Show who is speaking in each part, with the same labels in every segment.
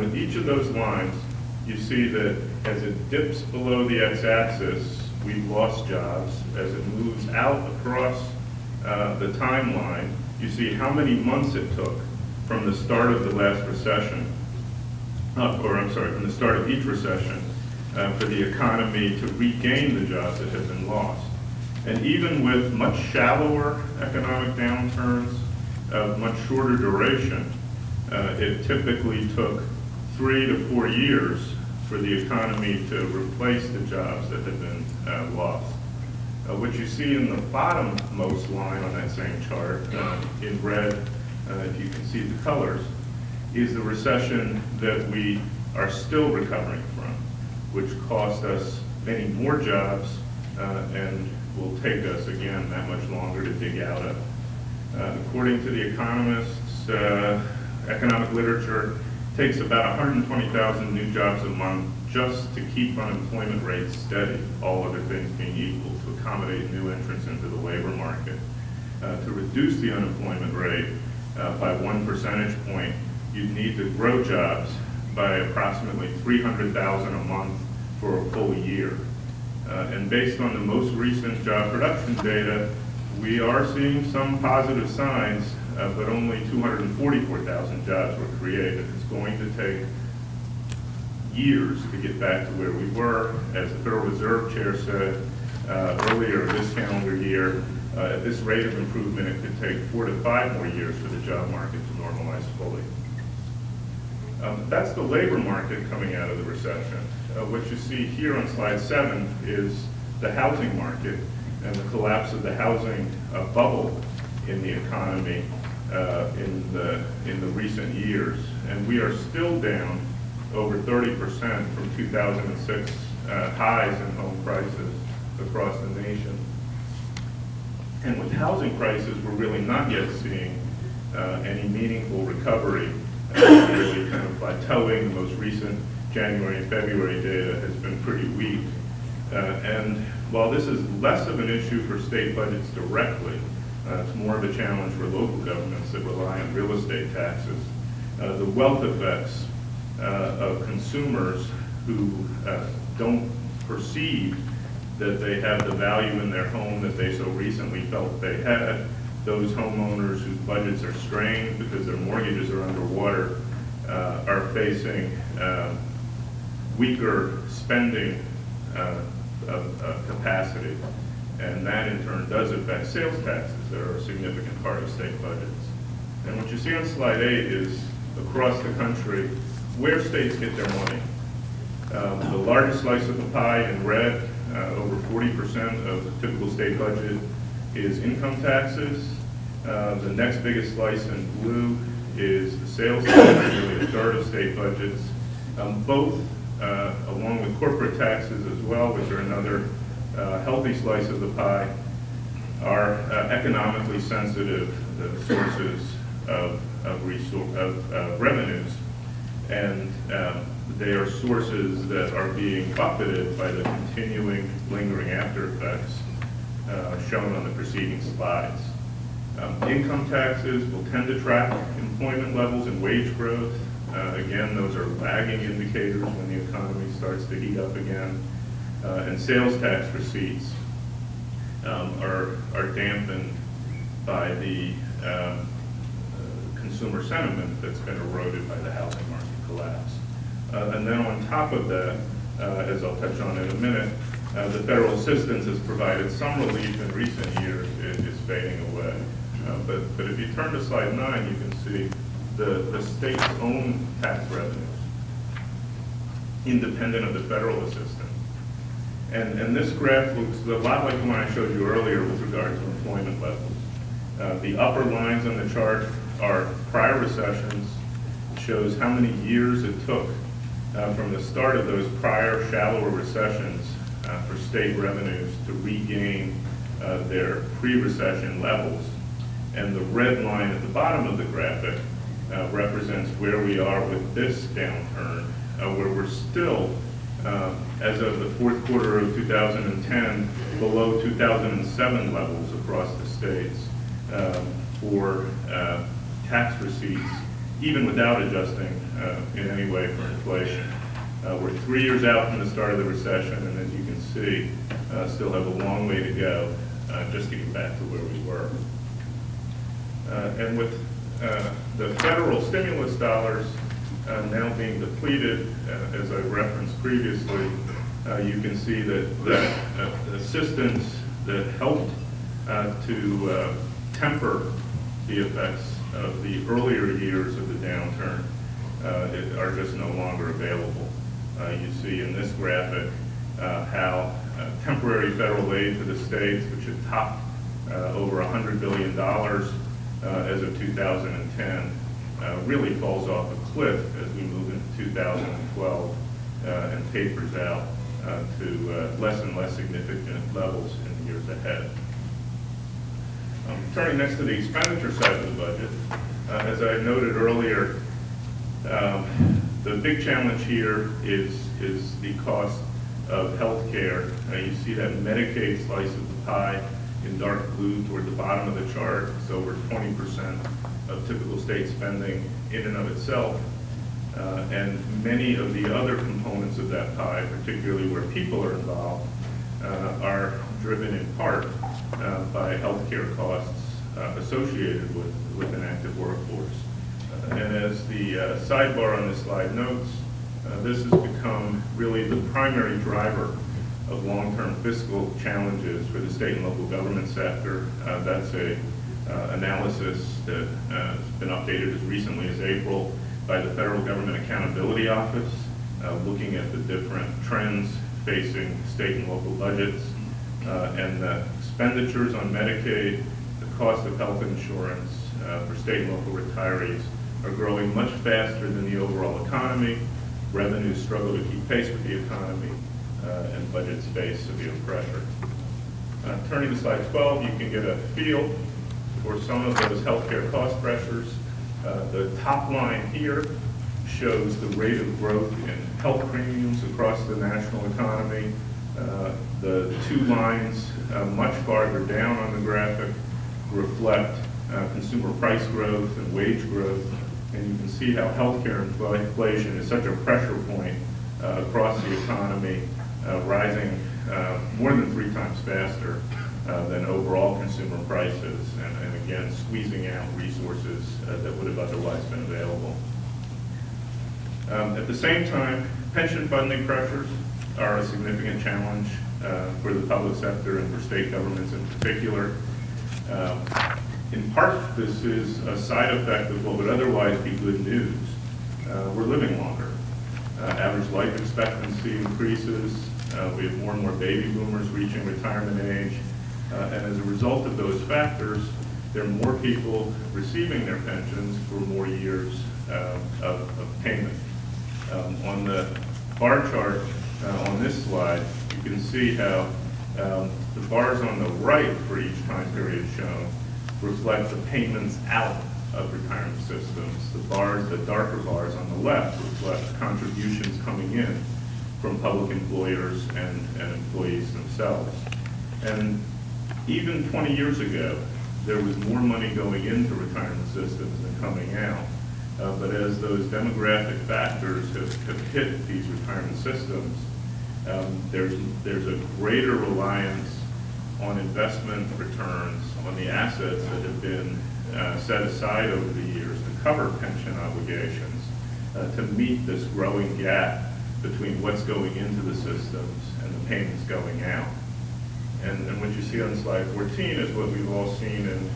Speaker 1: with each of those lines, you see that as it dips below the x-axis, we've lost jobs. As it moves out across the timeline, you see how many months it took from the start of the last recession, from the start of each recession, for the economy to regain the jobs that had been lost. And even with much shallower economic downturns of much shorter duration, it typically took 3 to 4 years for the economy to replace the jobs that had been lost. What you see in the bottommost line on that same chart, in red, if you can see the colors, is the recession that we are still recovering from, which cost us many more jobs and will take us, again, that much longer to dig out of. According to the economists, economic literature, takes about 120,000 new jobs a month just to keep unemployment rates steady, all other things being equal, to accommodate new entrants into the labor market. To reduce the unemployment rate by 1 percentage point, you'd need to grow jobs by approximately 300,000 a month for a full year. And based on the most recent job production data, we are seeing some positive signs, but only 244,000 jobs were created. It's going to take years to get back to where we were. As the Federal Reserve Chair said earlier this calendar year, at this rate of improvement, it could take 4 to 5 more years for the job market to normalize fully. That's the labor market coming out of the recession. What you see here on slide 7 is the housing market and the collapse of the housing bubble in the economy in the recent years. And we are still down over 30% from 2006 highs in home prices across the nation. And with housing prices, we're really not yet seeing any meaningful recovery. Really kind of plateauing. The most recent January and February data has been pretty weak. And while this is less of an issue for state budgets directly, it's more of a challenge for local governments that rely on real estate taxes. The wealth effects of consumers who don't perceive that they have the value in their home that they so recently felt they had, those homeowners whose budgets are strained because their mortgages are underwater are facing weaker spending capacity. And that in turn does affect sales taxes that are a significant part of state budgets. And what you see on slide 8 is across the country where states get their money. The largest slice of the pie in red, over 40% of the typical state budget is income taxes. The next biggest slice in blue is the sales tax, nearly a third of state budgets. Both, along with corporate taxes as well, which are another healthy slice of the pie, are economically sensitive sources of revenues. And they are sources that are being buffeted by the continuing lingering after effects shown on the preceding slides. Income taxes will tend to track employment levels and wage growth. Again, those are lagging indicators when the economy starts to heat up again. And sales tax receipts are dampened by the consumer sentiment that's been eroded by the housing market collapse. And then on top of that, as I'll touch on in a minute, the federal assistance has provided some relief in recent years. It is fading away. But if you turn to slide 9, you can see the state's own tax revenues, independent of the federal assistance. And this graph looks a lot like the one I showed you earlier with regard to employment levels. The upper lines on the chart are prior recessions. It shows how many years it took from the start of those prior shallower recessions for state revenues to regain their pre-recession levels. And the red line at the bottom of the graphic represents where we are with this downturn, where we're still, as of the fourth quarter of 2010, below 2007 levels across the states for tax receipts even without adjusting in any way for inflation. We're 3 years out from the start of the recession, and as you can see, still have a long way to go just to get back to where we were. And with the federal stimulus dollars now being depleted, as I referenced previously, you can see that assistance that helped to temper the effects of the earlier years of the downturn are just no longer available. You see in this graphic how temporary federal aid to the states, which had topped over $100 billion as of 2010, really falls off a cliff as we move into 2012 and tapers out to less and less significant levels in the years ahead. Turning next to the expenditure side of the budget, as I noted earlier, the big challenge here is the cost of health care. You see that Medicaid slice of the pie in dark blue toward the bottom of the chart. It's over 20% of typical state spending in and of itself. And many of the other components of that pie, particularly where people are involved, are driven in part by healthcare costs associated with an active workforce. And as the sidebar on this slide notes, this has become really the primary driver of long-term fiscal challenges for the state and local government sector. That's a analysis that has been updated as recently as April by the Federal Government Accountability Office, looking at the different trends facing state and local budgets, and the expenditures on Medicaid, the cost of health insurance for state and local retirees are growing much faster than the overall economy. Revenues struggle to keep pace with the economy, and budgets face severe pressure. Turning to slide 12, you can get a feel for some of those healthcare cost pressures. The top line here shows the rate of growth in health premiums across the national economy. The two lines much farther down on the graphic reflect consumer price growth and wage growth, and you can see how healthcare inflation is such a pressure point across the economy, rising more than 3 times faster than overall consumer prices, and again, squeezing out resources that would have otherwise been available. At the same time, pension funding pressures are a significant challenge for the public sector and for state governments in particular. In part, this is a side effect of what would otherwise be good news. We're living longer. Average life expectancy increases. We have more and more baby boomers reaching retirement age. And as a result of those factors, there are more people receiving their pensions for more years of payment. On the bar chart on this slide, you can see how the bars on the right for each time period shown reflect the payments out of retirement systems. The darker bars on the left reflect contributions coming in from public employers and employees themselves. And even 20 years ago, there was more money going into retirement systems than coming out. But as those demographic factors have hit these retirement systems, there's a greater reliance on investment returns on the assets that have been set aside over the years to cover pension obligations to meet this growing gap between what's going into the systems and the payments going out. And what you see on slide 14 is what we've all seen in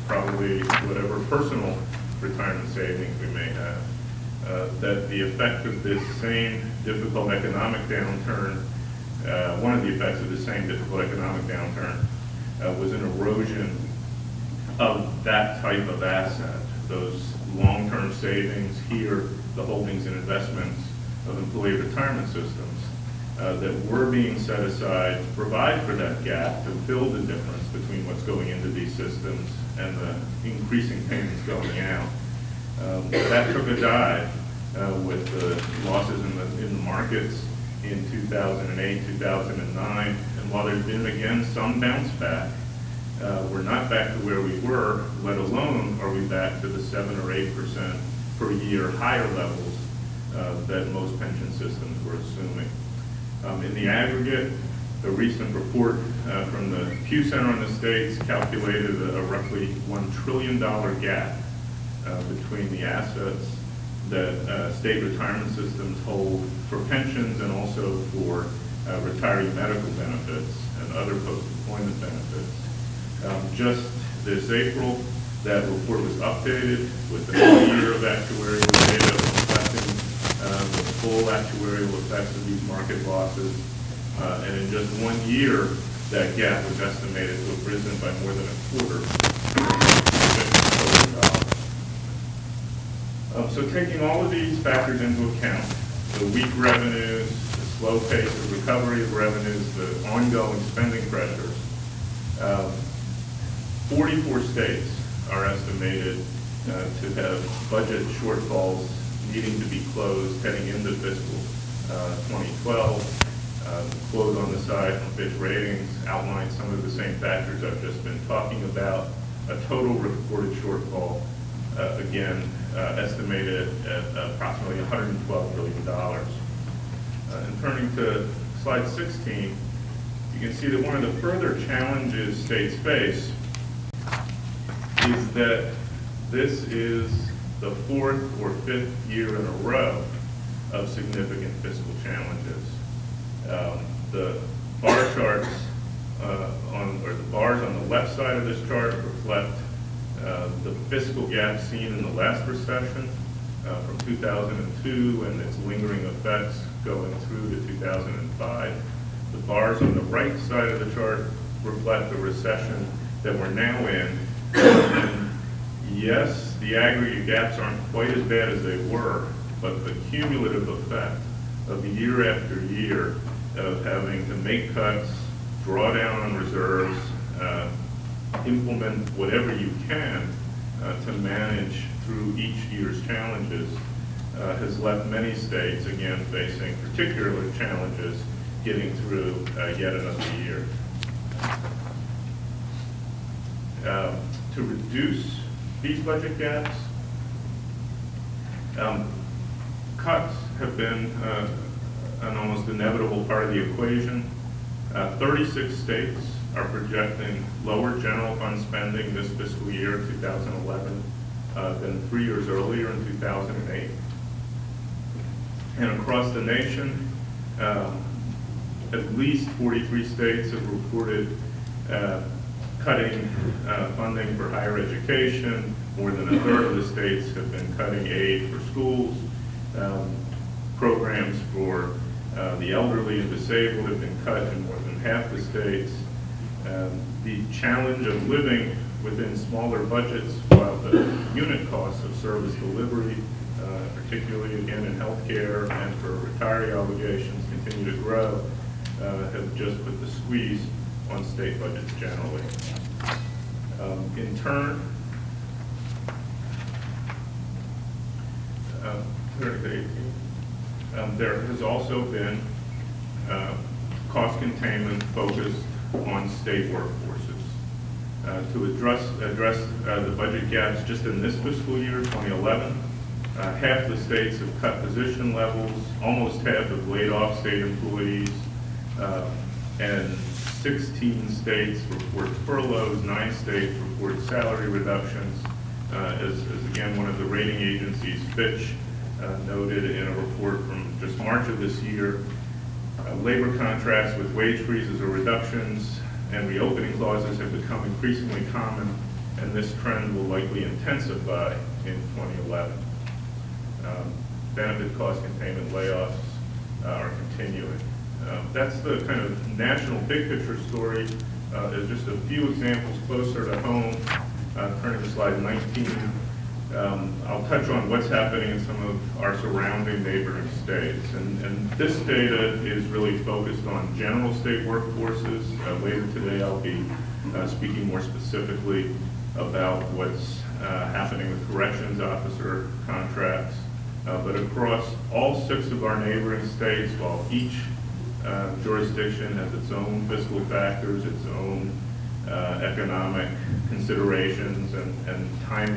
Speaker 1: probably whatever personal retirement savings we may have, that the effect of this same difficult economic downturn, one of the effects of the same difficult economic downturn was an erosion of that type of asset, those long-term savings here, the holdings and investments of employee retirement systems that were being set aside to provide for that gap, to fill the difference between what's going into these systems and the increasing payments going out. That took a dive with the losses in the markets in 2008, 2009, and while there's been, again, some bounce back, we're not back to where we were, let alone are we back to the 7 or 8% per year, higher levels than most pension systems were assuming. In the aggregate, a recent report from the Pew Center on the States calculated a roughly $1 trillion gap between the assets that state retirement systems hold for pensions and also for retiree medical benefits and other post-employment benefits. Just this April, that report was updated with the full year of actuarial data reflecting the full actuarial effects of these market losses. And in just 1 year, that gap was estimated to have risen by more than a quarter. So taking all of these factors into account, the weak revenues, the slow pace of recovery of revenues, the ongoing spending pressures, 44 states are estimated to have budget shortfalls needing to be closed heading into fiscal 2012. The quote on the side from Fitch Ratings outlines some of the same factors I've just been talking about. A total reported shortfall, again, estimated at approximately $112 billion. And turning to slide 16, you can see that one of the further challenges states face is that this is the 4th or 5th year in a row of significant fiscal challenges. The bar charts or the bars on the left side of this chart reflect the fiscal gap seen in the last recession from 2002 and its lingering effects going through to 2005. The bars on the right side of the chart reflect the recession that we're now in. And yes, the aggregate gaps aren't quite as bad as they were, but the cumulative effect of year after year of having to make cuts, draw down on reserves, implement whatever you can to manage through each year's challenges has left many states, again, facing particular challenges getting through yet another year. To reduce these budget gaps, cuts have been an almost inevitable part of the equation. 36 states are projecting lower general fund spending this fiscal year, 2011, than 3 years earlier in 2008. And across the nation, at least 43 states have reported cutting funding for higher education. More than a third of the states have been cutting aid for schools. Programs for the elderly and disabled have been cut in more than half the states. The challenge of living within smaller budgets while the unit costs of service delivery, particularly again in healthcare and for retiree obligations, continue to grow, have just put the squeeze on state budgets generally. In turn, there has also been cost containment focused on state workforces. To address the budget gaps just in this fiscal year, 2011, half the states have cut position levels, almost half have laid off state employees, and 16 states report furloughs, 9 states report salary reductions. As again, one of the rating agencies, Fitch, noted in a report from just March of this year, labor contracts with wage freezes or reductions and reopening clauses have become increasingly common, and this trend will likely intensify in 2011. Benefit cost containment layoffs are continuing. That's the kind of national big picture story. There's just a few examples closer to home. Turning to slide 19, I'll touch on what's happening in some of our surrounding neighboring states. And this data is really focused on general state workforces. Later today I'll be speaking more specifically about what's happening with corrections officer contracts. But across all 6 of our neighboring states, while each jurisdiction has its own fiscal factors, its own economic considerations and time